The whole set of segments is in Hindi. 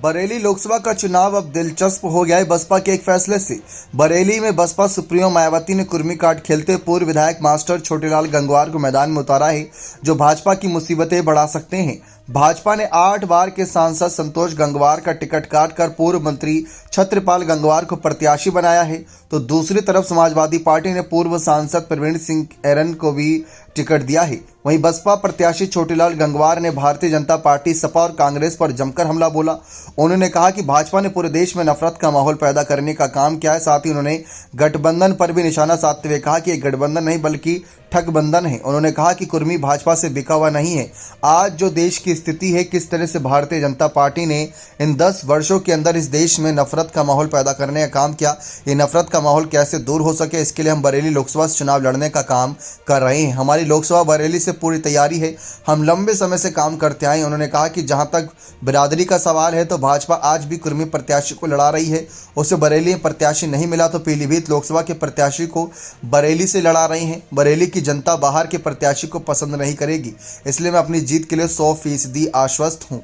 बरेली लोकसभा का चुनाव अब दिलचस्प हो गया है बसपा के एक फैसले से। बरेली में बसपा सुप्रीमो मायावती ने कुर्मी कार्ड खेलते पूर्व विधायक मास्टर छोटेलाल गंगवार को मैदान में उतारा है, जो भाजपा की मुसीबतें बढ़ा सकते हैं। भाजपा ने 8 बार के सांसद संतोष गंगवार का टिकट काटकर पूर्व मंत्री छत्रपाल गंगवार को प्रत्याशी बनाया है, तो दूसरी तरफ समाजवादी पार्टी ने पूर्व सांसद प्रवीण सिंह एरन को भी टिकट दिया है। वहीं बसपा प्रत्याशी छोटेलाल गंगवार ने भारतीय जनता पार्टी, सपा और कांग्रेस पर जमकर हमला बोला। उन्होंने कहा कि भाजपा ने पूरे देश में नफरत का माहौल पैदा करने का काम किया है। साथ ही उन्होंने गठबंधन पर भी निशाना साधते हुए कहा कि ये गठबंधन नहीं बल्कि ठगबंधन है। उन्होंने कहा कि कुर्मी भाजपा से बिका हुआ नहीं है। आज जो देश की स्थिति है, किस तरह से भारतीय जनता पार्टी ने इन 10 वर्षों के अंदर इस देश में नफरत का माहौल पैदा करने का काम किया, ये नफरत का माहौल कैसे दूर हो सके, इसके लिए हम बरेली लोकसभा से चुनाव लड़ने का काम कर रहे हैं। हमारी लोकसभा बरेली से पूरी तैयारी है, हम लंबे समय से काम करते आए। उन्होंने कहा कि जहां तक बिरादरी का सवाल है तो भाजपा आज भी कुर्मी प्रत्याशी को लड़ा रही है। उसे बरेली में प्रत्याशी नहीं मिला तो पीलीभीत लोकसभा के प्रत्याशी को बरेली से लड़ा रही हैं। बरेली की जनता बाहर के प्रत्याशी को पसंद नहीं करेगी, इसलिए मैं अपनी जीत के लिए 100% आश्वस्त हूं।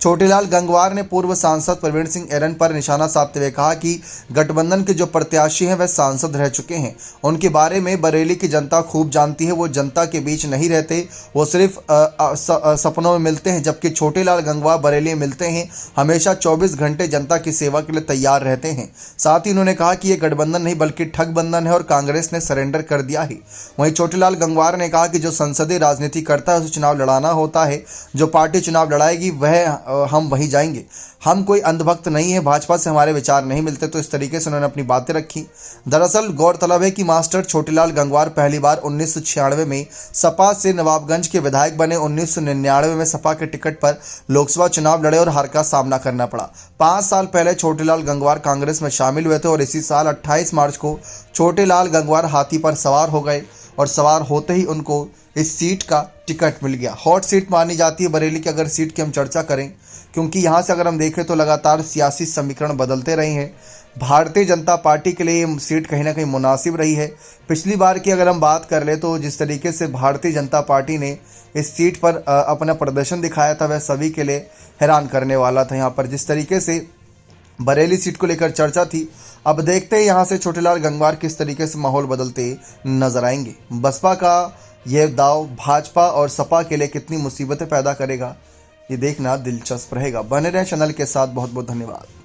छोटेलाल गंगवार ने पूर्व सांसद प्रवीण सिंह एरन पर निशाना साधते हुए कहा कि गठबंधन के जो प्रत्याशी हैं वह सांसद रह चुके हैं। उनके बारे में बरेली की जनता खूब जानती है। वो जनता के बीच नहीं रहते, वो सिर्फ सपनों में मिलते हैं, जबकि छोटेलाल गंगवार बरेली में मिलते हैं, हमेशा 24 घंटे जनता की सेवा के लिए तैयार रहते हैं। साथ ही उन्होंने कहा कि ये गठबंधन नहीं बल्कि ठगबंधन है और कांग्रेस ने सरेंडर कर दिया है। वहीं छोटेलाल गंगवार ने कहा कि जो संसदीय राजनीति करता है उसे चुनाव लड़ाना होता है, जो पार्टी चुनाव लड़ाएगी वह हम वहीं जाएंगे। हम कोई अंधभक्त नहीं है, भाजपा से हमारे विचार नहीं मिलते। तो इस तरीके से उन्होंने अपनी बातें रखी। दरअसल गौरतलब है कि मास्टर छोटेलाल गंगवार पहली बार 1996 में सपा से नवाबगंज के विधायक बने। 1999 में सपा के टिकट पर लोकसभा चुनाव लड़े और हार का सामना करना पड़ा। 5 साल पहले छोटेलाल गंगवार कांग्रेस में शामिल हुए थे और इसी साल 28 मार्च को छोटेलाल गंगवार हाथी पर सवार हो गए और सवार होते ही उनको इस सीट का टिकट मिल गया। हॉट सीट मानी जाती है बरेली की, अगर सीट की हम चर्चा करें, क्योंकि यहाँ से अगर हम देखें तो लगातार सियासी समीकरण बदलते रहे हैं। भारतीय जनता पार्टी के लिए ये सीट कहीं ना कहीं मुनासिब रही है। पिछली बार की अगर हम बात कर ले तो जिस तरीके से भारतीय जनता पार्टी ने इस सीट पर अपना प्रदर्शन दिखाया था वह सभी के लिए हैरान करने वाला था। यहाँ पर जिस तरीके से बरेली सीट को लेकर चर्चा थी, अब देखते हैं यहाँ से छोटेलाल गंगवार किस तरीके से माहौल बदलते नजर आएंगे। बसपा का यह दाव भाजपा और सपा के लिए कितनी मुसीबतें पैदा करेगा, ये देखना दिलचस्प रहेगा। बने रहें चैनल के साथ। बहुत बहुत धन्यवाद।